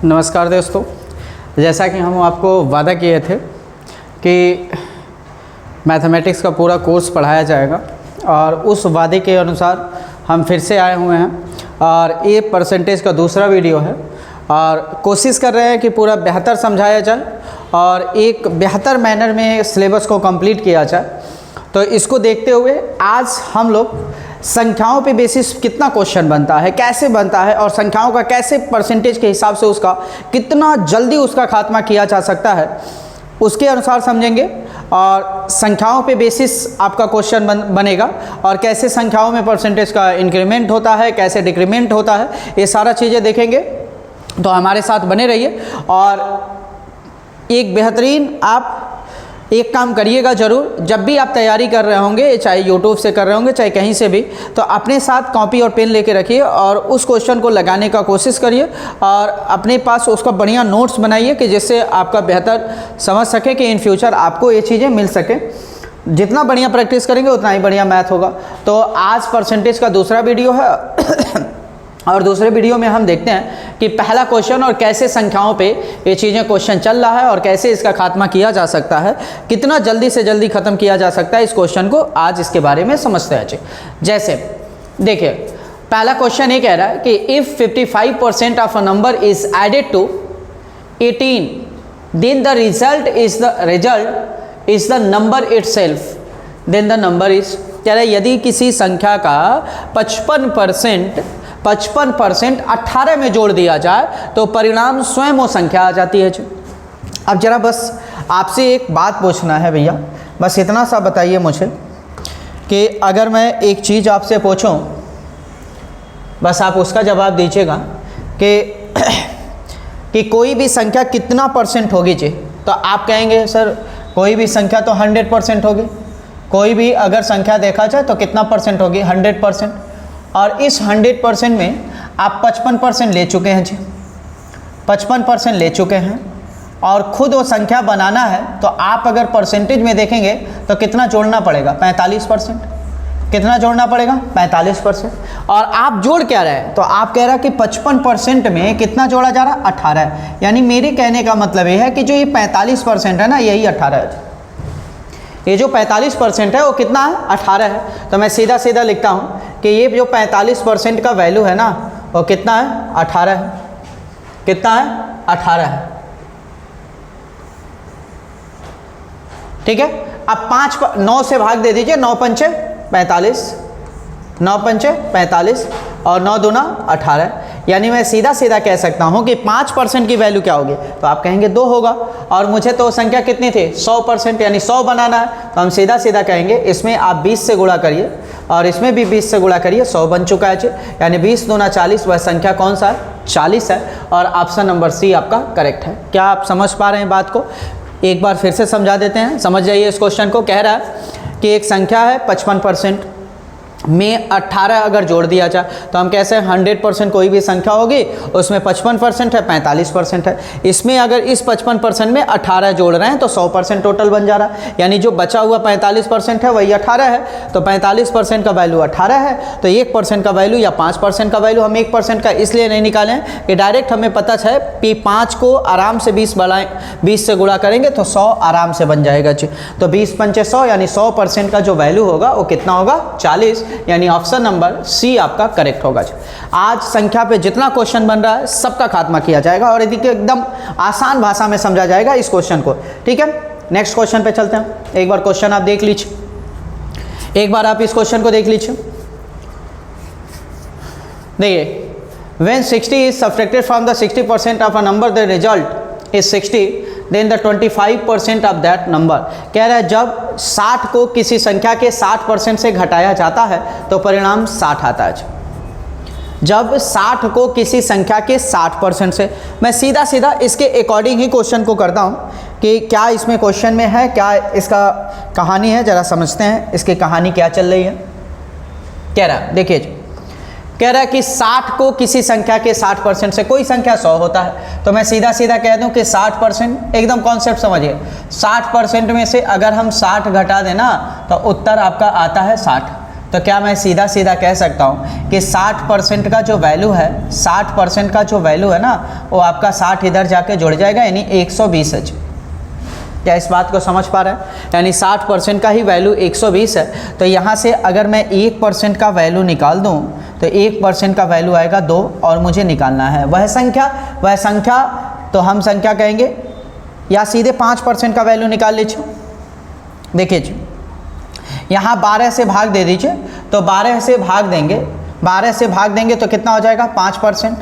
नमस्कार दोस्तों, जैसा कि हम आपको वादा किए थे कि मैथमेटिक्स का पूरा कोर्स पढ़ाया जाएगा और उस वादे के अनुसार हम फिर से आए हुए हैं और ये परसेंटेज का दूसरा वीडियो है और कोशिश कर रहे हैं कि पूरा बेहतर समझाया जाए और एक बेहतर मैनर में सिलेबस को कंप्लीट किया जाए। तो इसको देखते हुए आज हम लोग संख्याओं पे बेसिस कितना क्वेश्चन बनता है, कैसे बनता है और संख्याओं का कैसे परसेंटेज के हिसाब से उसका कितना जल्दी उसका खात्मा किया जा सकता है उसके अनुसार समझेंगे। और संख्याओं पे बेसिस आपका क्वेश्चन बनेगा और कैसे संख्याओं में परसेंटेज का इंक्रीमेंट होता है, कैसे डिक्रीमेंट होता है, ये सारा चीज़ें देखेंगे। तो हमारे साथ बने रहिए और एक बेहतरीन आप एक काम करिएगा ज़रूर, जब भी आप तैयारी कर रहे होंगे, चाहे यूट्यूब से कर रहे होंगे चाहे कहीं से भी, तो अपने साथ कॉपी और पेन लेके रखिए और उस क्वेश्चन को लगाने का कोशिश करिए और अपने पास उसका बढ़िया नोट्स बनाइए कि जिससे आपका बेहतर समझ सके कि इन फ्यूचर आपको ये चीज़ें मिल सके। जितना बढ़िया प्रैक्टिस करेंगे उतना ही बढ़िया मैथ होगा। तो आज परसेंटेज का दूसरा वीडियो है और दूसरे वीडियो में हम देखते हैं कि पहला क्वेश्चन और कैसे संख्याओं पे ये चीज़ें क्वेश्चन चल रहा है और कैसे इसका खात्मा किया जा सकता है, कितना जल्दी से जल्दी ख़त्म किया जा सकता है इस क्वेश्चन को, आज इसके बारे में समझते हैं। जैसे देखिए, पहला क्वेश्चन ये कह रहा है कि if 55% of a number is added to 18 then the result is the number itself, then the number is, कह रहा है यदि किसी संख्या का 55% 18 में जोड़ दिया जाए तो परिणाम स्वयं वो संख्या आ जाती है। अब जरा बस आपसे एक बात पूछना है भैया, बस इतना सा बताइए मुझे कि अगर मैं एक चीज़ आपसे पूछूं, बस आप उसका जवाब दीजिएगा कि कोई भी संख्या कितना परसेंट होगी जी, तो आप कहेंगे सर कोई भी संख्या तो 100% होगी। कोई भी अगर संख्या देखा जाए तो कितना परसेंट होगी? 100%। और इस 100% में आप 55% ले चुके हैं जी, 55% ले चुके हैं और ख़ुद वो संख्या बनाना है तो आप अगर परसेंटेज में देखेंगे तो कितना जोड़ना पड़ेगा? 45%। कितना जोड़ना पड़ेगा? 45%। और आप जोड़ क्या रहे हैं? तो आप कह रहे हैं कि 55% में कितना जोड़ा जा रहा है? 18 है। यानी मेरे कहने का मतलब ये है कि जो ये 45% है ना, यही 18 है। ये जो 45% है वो कितना है? 18 है। तो मैं सीधा सीधा लिखता हूँ कि ये जो 45% का वैल्यू है ना, वो कितना है? 18 है। कितना है? 18 है। ठीक है। अब 9 से भाग दे दीजिए, 9 पंचे 45, 9 पंचे 45 और 9 दूना 18। यानी मैं सीधा सीधा कह सकता हूँ कि 5% की वैल्यू क्या होगी? तो आप कहेंगे 2 होगा और मुझे तो संख्या कितनी थी? 100%, यानी 100 बनाना है। तो हम सीधा सीधा कहेंगे इसमें आप 20 से गुणा करिए और इसमें भी 20 से गुणा करिए, 100 बन चुका है। यानी 20 दूना 40, वह संख्या कौन सा है? 40 है और ऑप्शन नंबर सी आपका करेक्ट है। क्या आप समझ पा रहे हैं बात को? एक बार फिर से समझा देते हैं, समझ जाइए इस क्वेश्चन को। कह रहा है कि एक संख्या है 55% में 18 अगर जोड़ दिया जाए तो हम कैसे 100% कोई भी संख्या होगी उसमें 55% है, 45% है। इसमें अगर इस 55% में 18 जोड़ रहे हैं तो 100% टोटल बन जा रहा है। यानी जो बचा हुआ 45% है वही 18 है। तो 45% का वैल्यू 18 है, तो 1% का वैल्यू या 5% का वैल्यू, हम 1% का इसलिए नहीं निकालें कि डायरेक्ट हमें पता है कि 5 को आराम से 20 से गुणा करेंगे तो 100 आराम से बन जाएगा जी। तो 20 पंचे 100 यानी 100% का जो वैल्यू होगा वो कितना होगा? 40। यानी ऑप्शन नंबर सी आपका करेक्ट होगा। आज संख्या पे जितना क्वेश्चन बन रहा है सबका खात्मा किया जाएगा और यदि एकदम आसान भाषा में समझा जाएगा इस क्वेश्चन को। ठीक है, नेक्स्ट क्वेश्चन पे चलते हैं। एक बार क्वेश्चन आप देख लीजिए, एक बार आप इस क्वेश्चन को देख लीजिए। देखिए, when 60 is subtracted from the 60% of a number the result is 60 then the 25% of that number. कह रहा है जब 60 को किसी संख्या के 60% से घटाया जाता है तो परिणाम 60 आता है। जब 60 को किसी संख्या के 60% से, मैं सीधा सीधा इसके अकॉर्डिंग ही क्वेश्चन को करता हूँ कि क्या इसमें क्वेश्चन में है, क्या इसका कहानी है, ज़रा समझते हैं इसकी कहानी क्या चल रही है। कह रहा है, देखिए, कह रहा है कि 60 को किसी संख्या के 60% से, कोई संख्या 100 होता है तो मैं सीधा सीधा कह दूं कि 60%, एकदम कॉन्सेप्ट समझिए, 60% में से अगर हम 60 घटा दें ना तो उत्तर आपका आता है 60। तो क्या मैं सीधा सीधा कह सकता हूँ कि 60% का जो वैल्यू है, 60% का जो वैल्यू है ना, वो आपका 60 इधर जाके जुड़ जाएगा, यानी 120 है। क्या इस बात को समझ पा रहे हैं? यानी 60% का ही वैल्यू 120 है। तो यहाँ से अगर मैं 1% का वैल्यू निकाल दूँ तो 1% का वैल्यू आएगा 2, और मुझे निकालना है वह संख्या तो हम संख्या कहेंगे, या सीधे 5% का वैल्यू निकाल लीजिए। देखिए जी, यहाँ 12 से भाग दे दीजिए, तो 12 से भाग देंगे तो कितना हो जाएगा? 5%,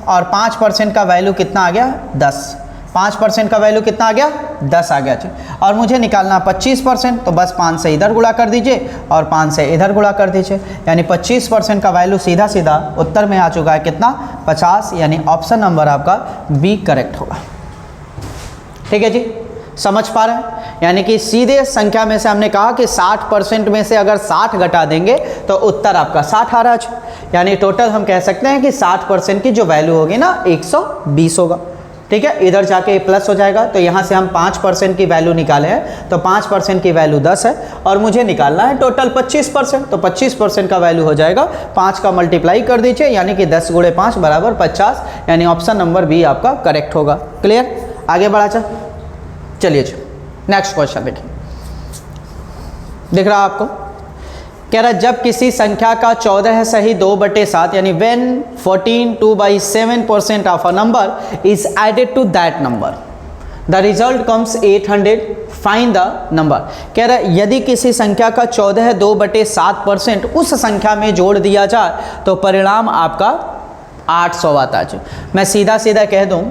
और 5% का वैल्यू कितना आ गया? 10। 5% का वैल्यू कितना आ गया? 10 आ गया जी। और मुझे निकालना 25%, तो बस 5 से इधर गुणा कर दीजिए और 5 से इधर गुणा कर दीजिए, यानी 25% का वैल्यू सीधा सीधा उत्तर में आ चुका है कितना? 50, यानी ऑप्शन नंबर आपका बी करेक्ट होगा। ठीक है जी, समझ पा रहे हैं? यानी कि सीधे संख्या में से हमने कहा कि 60% में से अगर 60 घटा देंगे तो उत्तर आपका 60 आ रहा है। यानी टोटल हम कह सकते हैं कि 60% की जो वैल्यू होगी ना 120 होगा। ठीक है, इधर जाके प्लस हो जाएगा, तो यहाँ से हम 5% की वैल्यू निकाले हैं, तो 5% की वैल्यू 10 है और मुझे निकालना है टोटल 25%, तो 25% का वैल्यू हो जाएगा 5 का मल्टीप्लाई कर दीजिए, यानी कि 10 × 5 = 50, यानी ऑप्शन नंबर बी आपका करेक्ट होगा। क्लियर? आगे बढ़ा चलिए जी, नेक्स्ट क्वेश्चन देखिए, दिख रहा आपको? कह रहा जब किसी संख्या का 14 सही 2/7 यानी when 14 2/7% of a number is added to that number the result comes 800, find the number। कह रहा यदि किसी संख्या का 14 2/7% उस संख्या में जोड़ दिया जाए तो परिणाम आपका 800 आता है। मैं सीधा सीधा कह दूं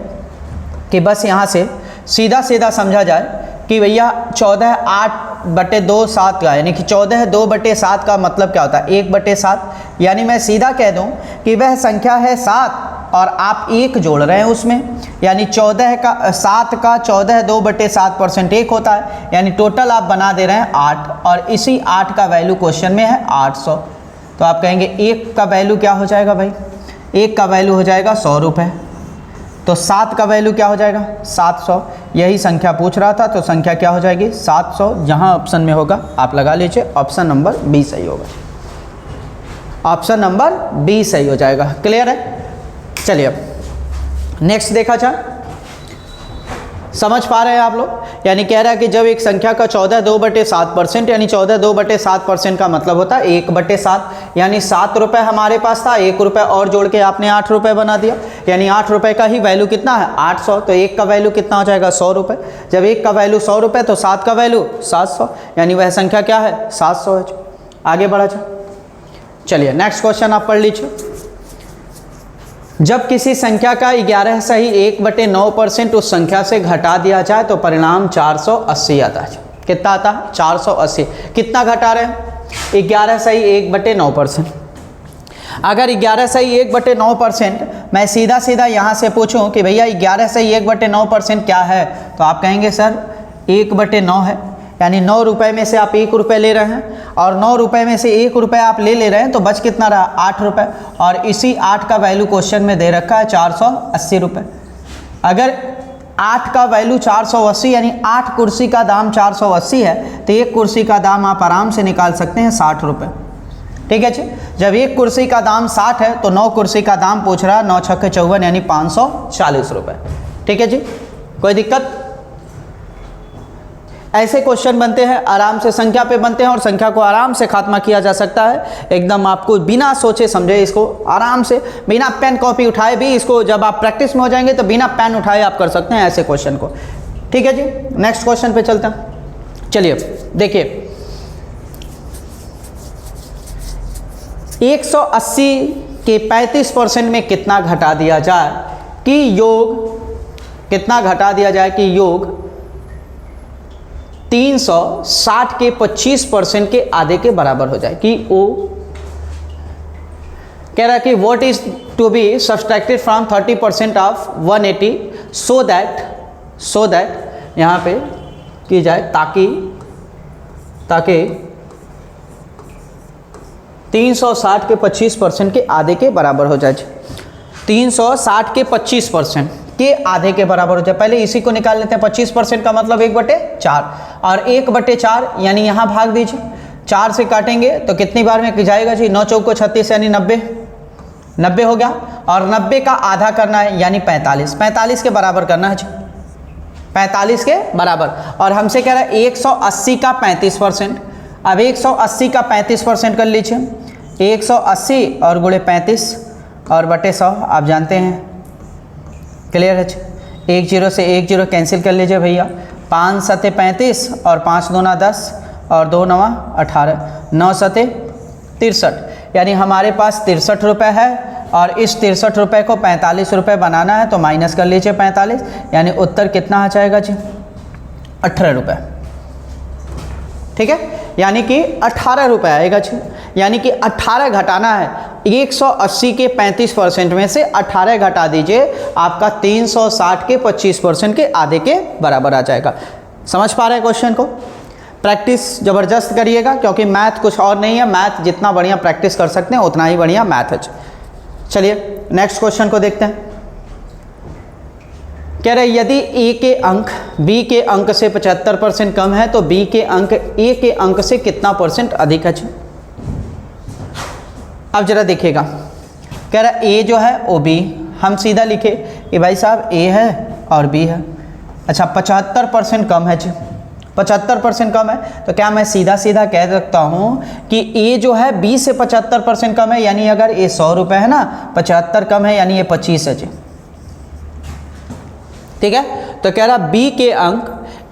कि बस यहाँ से सीधा सीधा समझा जाए कि भैया 14 8/2/7 का, यानी कि 14 2/7 का मतलब क्या होता है? 1/7, यानी मैं सीधा कह दूं कि वह संख्या है 7 और आप 1 जोड़ रहे हैं उसमें, यानी 7 का 14 2/7% 1 होता है, यानी टोटल आप बना दे रहे हैं 8, और इसी 8 का वैल्यू क्वेश्चन में है 800। तो आप कहेंगे 1 का वैल्यू क्या हो जाएगा भाई? 1 का वैल्यू हो जाएगा 100 रुपये, तो 7 का वैल्यू क्या हो जाएगा? 700। यही संख्या पूछ रहा था, तो संख्या क्या हो जाएगी? 700। जहाँ ऑप्शन में होगा आप लगा लीजिए, ऑप्शन नंबर बी सही होगा, ऑप्शन नंबर बी सही हो जाएगा। क्लियर है? चलिए अब नेक्स्ट देखा जाए, समझ पा रहे हैं आप लोग? यानी कह रहा है कि जब एक संख्या का 14 2/7%, यानी 14 2/7% का मतलब होता है 1/7, यानी 7 रुपये हमारे पास था, 1 रुपये और जोड़ के आपने 8 रुपये बना दिया, यानी 8 रुपये का ही वैल्यू कितना है? 800। तो 1 का वैल्यू कितना हो जाएगा? 100 रुपये। जब 1 का वैल्यू 100 रुपये तो 7 का वैल्यू 700, यानी वह संख्या क्या है? 700 है। आगे बढ़ा जाए, चलिए नेक्स्ट क्वेश्चन आप पढ़ लीजिए। जब किसी संख्या का 11 सही 1/9% उस संख्या से घटा दिया जाए तो परिणाम 480 आता है। कितना आता है? 480। कितना घटा रहे हैं? 11 सही 1/9%। अगर 11 सही 1/9% मैं सीधा सीधा यहाँ से पूछूं कि भैया 11 सही 1/9% क्या है, तो आप कहेंगे सर 1/9 है, यानी 9 रुपये में से आप 1 रुपये ले रहे हैं, और 9 रुपये में से 1 रुपये आप ले रहे हैं, तो बच कितना रहा? 8 रुपये, और इसी 8 का वैल्यू क्वेश्चन में दे रखा है 480 रुपये। अगर 8 का वैल्यू 480 यानी 8 कुर्सी का दाम 480 है, तो 1 कुर्सी का दाम आप आराम से निकाल सकते हैं 60 रुपये। ठीक है जी, जब 1 कुर्सी का दाम 60 है तो 9 कुर्सी का दाम पूछ रहा है 9 × 6 = 54, यानी 540 रुपये। ठीक है जी, कोई दिक्कत? ऐसे क्वेश्चन बनते हैं, आराम से संख्या पे बनते हैं, और संख्या को आराम से खात्मा किया जा सकता है, एकदम आपको बिना सोचे समझे इसको आराम से, बिना पेन कॉपी उठाए भी इसको, जब आप प्रैक्टिस में हो जाएंगे तो बिना पेन उठाए आप कर सकते हैं ऐसे क्वेश्चन को। ठीक है जी, नेक्स्ट क्वेश्चन पे चलते हैं। चलिए देखिए, 180 के 35% में कितना घटा दिया जाए कि योग, कितना घटा दिया जाए कि योग 360 के 25% के आधे के बराबर हो जाए, कि ओ कह रहा है कि what is to be subtracted from 30% of 180 so that यहाँ पे की जाए, ताकि 360 के 25% के आधे के बराबर हो जाए। 360 के 25% के आधे के बराबर हो जाए। पहले इसी को निकाल लेते हैं। 25% का मतलब 1/4, और 1/4 यानी यहाँ भाग दीजिए, 4 से काटेंगे तो कितनी बार में जाएगा जी, 9 चौको 36 यानी 90 हो गया। और 90 का आधा करना है यानी 45 के बराबर करना है जी, 45 के बराबर। और हमसे कह रहा है 180 का 35%। अब 180 का 35% कर लीजिए, 180 और गुणे 35 और बटे 100 आप जानते हैं, क्लियर है। 1 0 से 1 0 कैंसिल कर लीजिए भैया, 5 सते 35 और 5 दूना 10 और 2 नवा 18, 9 सते 63, यानी हमारे पास 63 रुपये है। और इस 63 रुपये को 45 रुपये बनाना है तो माइनस कर लीजिए 45, यानी उत्तर कितना आ जाएगा जी, 18 रुपये। ठीक है, यानी कि 18 रुपये आएगा जी, यानी कि 18 घटाना है। 180 के 35% में से 18 घटा दीजिए, आपका 360 के 25% के आधे के बराबर आ जाएगा। समझ पा रहे हैं क्वेश्चन को? प्रैक्टिस ज़बरदस्त करिएगा, क्योंकि मैथ कुछ और नहीं है, मैथ जितना बढ़िया प्रैक्टिस कर सकते हैं उतना ही बढ़िया मैथ है। चलिए नेक्स्ट क्वेश्चन को देखते हैं। कह रहे यदि ए के अंक बी के अंक से 75% कम है तो बी के अंक ए के अंक से कितना % अधिक है? अब जरा देखिएगा, कह रहा ए जो है वो बी, हम सीधा लिखे कि भाई साहब ए है और बी है। अच्छा 75% कम है जी, 75% कम है, तो क्या मैं सीधा सीधा कह सकता हूँ कि ए जो है बी से 75% कम है, यानी अगर ए 100 रुपये है ना, 75 कम है यानी ये 25 है जी। ठीक है, तो कह रहा बी के अंक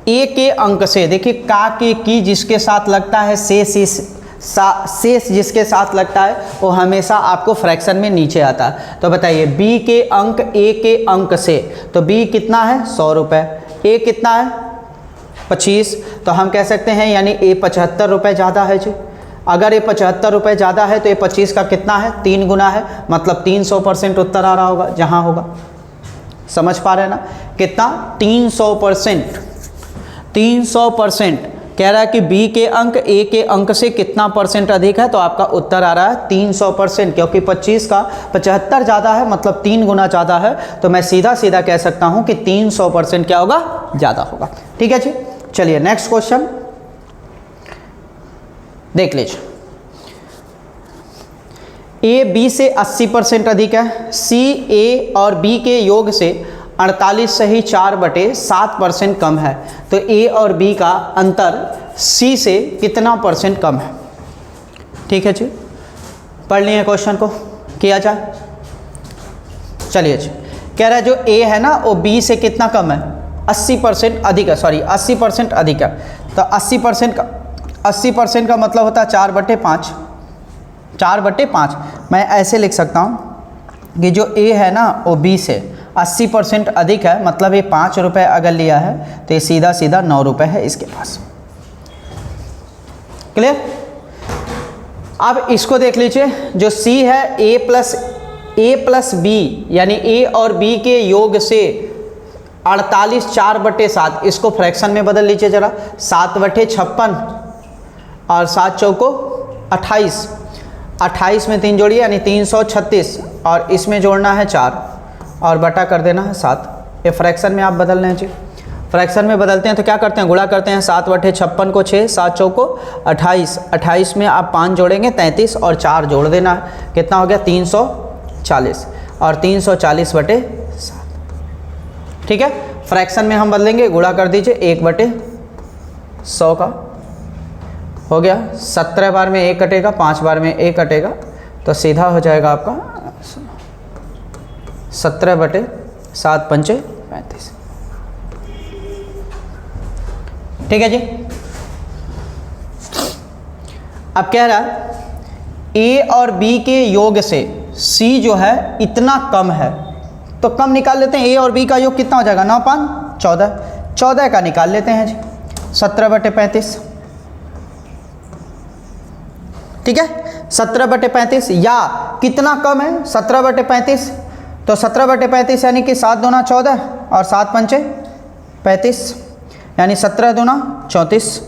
ए के अंक से, देखिए का के की जिसके साथ लगता है शेष जिसके साथ लगता है वो हमेशा आपको फ्रैक्शन में नीचे आता है। तो बताइए बी के अंक ए के अंक से, तो बी कितना है 100 रुपये, ए कितना है 25, तो हम कह सकते हैं यानी ए 75 रुपये ज़्यादा है जी। अगर ये 75 रुपये ज़्यादा है तो ये 25 का कितना है, 3 गुना है, मतलब 300% उत्तर आ रहा होगा जहाँ होगा। समझ पा रहे हैं ना, कितना 300%, 300%। कह रहा है कि बी के अंक ए के अंक से कितना % अधिक है, तो आपका उत्तर आ रहा है 300%, क्योंकि 25 का 75 ज़्यादा है, मतलब 3 गुना ज़्यादा है। तो मैं सीधा सीधा कह सकता हूँ कि 300% क्या होगा, ज़्यादा होगा। ठीक है जी, चलिए नेक्स्ट क्वेश्चन देख लीजिए। ए बी से 80% अधिक है, सी ए और बी के योग से 48 सही 4/7% कम है, तो ए और बी का अंतर सी से कितना % कम है? ठीक है जी, पढ़ लिए क्वेश्चन को, किया जाए। चलिए जी, कह रहा है जो ए है ना वो बी से कितना कम है, 80% अधिक है, सॉरी 80% अधिक है। तो 80% का मतलब होता है 4/5, 4/5। मैं ऐसे लिख सकता हूँ कि जो ए है ना वो बी से 80% अधिक है, मतलब ये 5 रुपये अगर लिया है तो ये सीधा सीधा 9 रुपये है इसके पास। क्लियर? अब इसको देख लीजिए, जो सी है ए प्लस बी, यानी ए और बी के योग से 48 4/7, इसको फ्रैक्शन में बदल लीजिए जरा, 7/56 और 7 चौको 28, 28 में 3 जोड़िए यानी 336, और इसमें जोड़ना है 4 और बटा कर देना है 7। ये फ्रैक्शन में आप बदल रहे हैं जी, फ्रैक्शन में बदलते हैं तो क्या करते हैं, गुणा करते हैं। 7/56 को 6, 7 चौको 28, 28 में आप 5 जोड़ेंगे 33 और 4 जोड़ देना है, कितना हो गया 340, और 340/7। ठीक है, फ्रैक्शन में हम बदलेंगे, गुणा कर दीजिए 1/100 का हो गया, 17 बार में 1 कटेगा, 5 बार में 1 कटेगा, तो सीधा हो जाएगा आपका 17/7 पंचे 35। ठीक है जी। अब कह रहा है ए और बी के योग से सी जो है इतना कम है, तो कम निकाल लेते हैं। ए और बी का योग कितना हो जाएगा, 9 5 14, 14 का निकाल लेते हैं जी, 17/35। ठीक है, 17/35, या कितना कम है 17/35, तो 17/35 यानी कि 7 दूना 14 और 7 पंचे 35, यानी 17 दूना 34,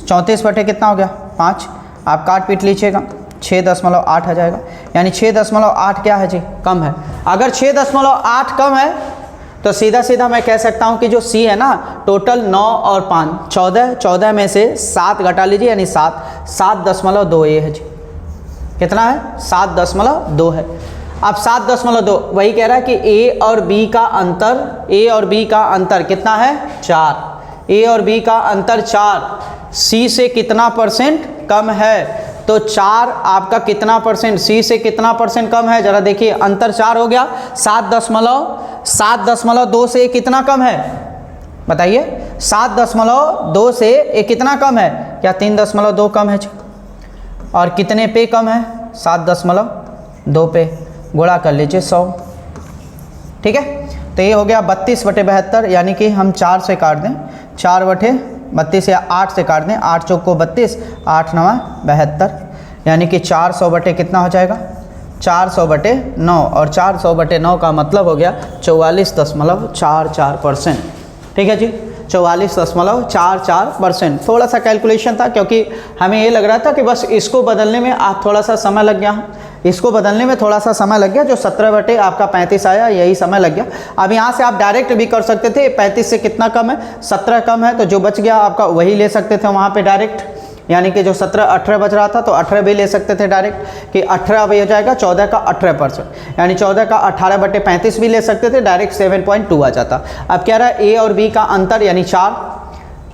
34 बटे कितना हो गया 5, आप काट पीट लीजिएगा, 6.8 आ जाएगा, यानी 6.8 क्या है जी, कम है। अगर 6.8 कम है तो सीधा सीधा मैं कह सकता हूँ कि जो सी है ना, टोटल 9 और 5 14, 14 में से 7 घटा लीजिए, यानी 7.2 ये है जी। कितना है? 7.2 है। अब 7.2 वही कह रहा है कि ए और बी का अंतर कितना है? 4। ए और बी का अंतर 4 सी से कितना परसेंट कम है? तो 4 आपका कितना परसेंट सी से कितना परसेंट कम है? जरा देखिए, अंतर 4 हो गया। 7.2 से कितना कम है? बताइए, 7.2 से ये कितना कम है? क्या 3.2 कम है? और कितने पे कम है? 7.2 पे। गुणा कर लीजिए 100। ठीक है, तो ये हो गया 32/72, यानी कि हम 4 से काट दें, 4/32 या 8 से काट दें, 8 चौक को 32, 8 9 72, यानी कि 400 बटे कितना हो जाएगा? 400/9, और 400/9 का मतलब हो गया 44.44%। ठीक है जी, 44.44%। थोड़ा सा कैलकुलेशन था, क्योंकि हमें ये लग रहा था कि बस इसको बदलने में थोड़ा सा समय लग गया, इसको बदलने में थोड़ा सा समय लग गया। जो 17/35 आया, यही समय लग गया। अब यहाँ से आप डायरेक्ट भी कर सकते थे, 35 से कितना कम है? 17 कम है, तो जो बच गया आपका वही ले सकते थे वहाँ पे डायरेक्ट, यानी कि जो 18 बच रहा था तो 18 भी ले सकते थे डायरेक्ट, कि 18 भी हो जाएगा 14 का 18%, यानी 14 का 18/35 भी ले सकते थे, डायरेक्ट 7.2 आ जाता। अब कह रहा है ए और बी का अंतर यानी 4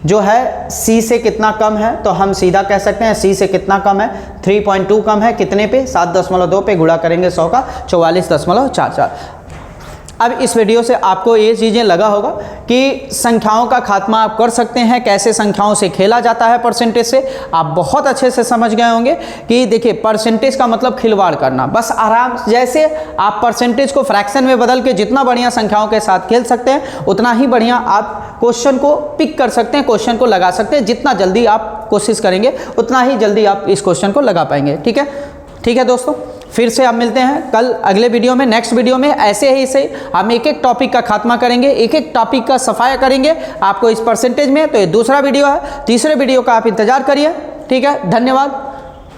जो है सी से कितना कम है, तो हम सीधा कह सकते हैं सी से कितना कम है? 3.2 कम है। कितने पे? 7.2 पे। गुणा करेंगे 100 का 44.44। अब इस वीडियो से आपको ये चीज़ें लगा होगा कि संख्याओं का खात्मा आप कर सकते हैं, कैसे संख्याओं से खेला जाता है परसेंटेज से। आप बहुत अच्छे से समझ गए होंगे कि देखिए, परसेंटेज का मतलब खिलवाड़ करना। बस आराम, जैसे आप परसेंटेज को फ्रैक्शन में बदल के जितना बढ़िया संख्याओं के साथ खेल सकते हैं, उतना ही बढ़िया आप क्वेश्चन को पिक कर सकते हैं, क्वेश्चन को लगा सकते हैं। जितना जल्दी आप कोशिश करेंगे, उतना ही जल्दी आप इस क्वेश्चन को लगा पाएंगे। ठीक है, ठीक है दोस्तों, फिर से आप मिलते हैं कल अगले वीडियो में, नेक्स्ट वीडियो में। ऐसे ही से हम एक एक टॉपिक का खात्मा करेंगे, एक एक टॉपिक का सफाया करेंगे आपको इस परसेंटेज में। तो ये दूसरा वीडियो है, तीसरे वीडियो का आप इंतजार करिए। ठीक है, धन्यवाद।